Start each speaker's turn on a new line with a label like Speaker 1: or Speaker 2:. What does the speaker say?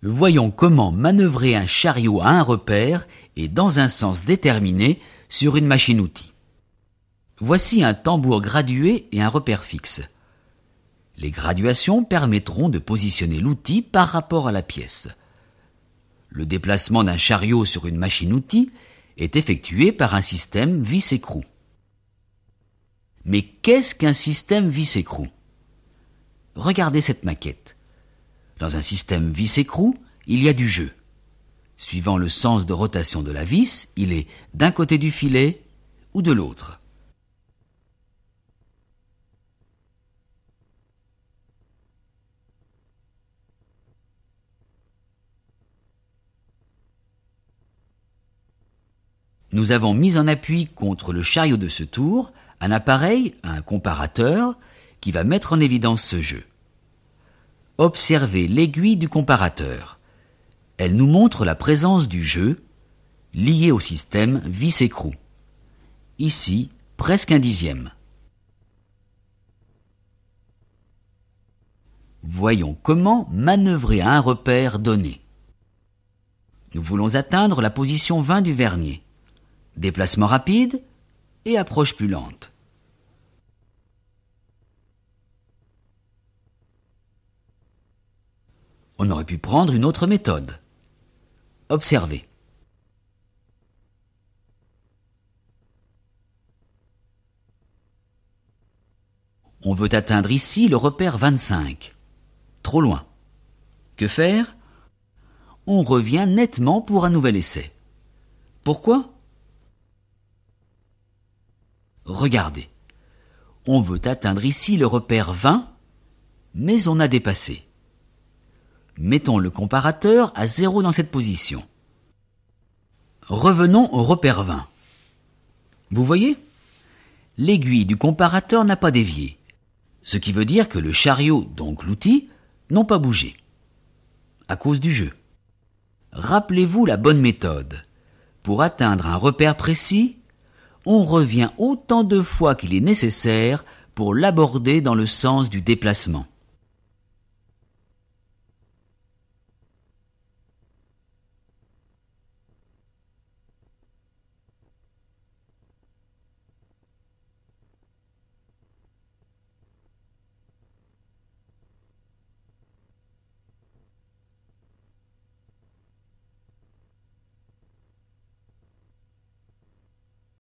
Speaker 1: Voyons comment manœuvrer un chariot à un repère et dans un sens déterminé sur une machine-outil. Voici un tambour gradué et un repère fixe. Les graduations permettront de positionner l'outil par rapport à la pièce. Le déplacement d'un chariot sur une machine-outil est effectué par un système vis-écrou. Mais qu'est-ce qu'un système vis-écrou? Regardez cette maquette. Dans un système vis-écrou, il y a du jeu. Suivant le sens de rotation de la vis, il est d'un côté du filet ou de l'autre. Nous avons mis en appui contre le chariot de ce tour un appareil, un comparateur, qui va mettre en évidence ce jeu. Observez l'aiguille du comparateur. Elle nous montre la présence du jeu lié au système vis-écrou. Ici, presque un dixième. Voyons comment manœuvrer à un repère donné. Nous voulons atteindre la position 20 du vernier. Déplacement rapide et approche plus lente. On aurait pu prendre une autre méthode. Observez. On veut atteindre ici le repère 25. Trop loin. Que faire? On revient nettement pour un nouvel essai. Pourquoi? Regardez. On veut atteindre ici le repère 20, mais on a dépassé. Mettons le comparateur à 0 dans cette position. Revenons au repère 20. Vous voyez? L'aiguille du comparateur n'a pas dévié, ce qui veut dire que le chariot, donc l'outil, n'ont pas bougé. À cause du jeu. Rappelez-vous la bonne méthode. Pour atteindre un repère précis, on revient autant de fois qu'il est nécessaire pour l'aborder dans le sens du déplacement.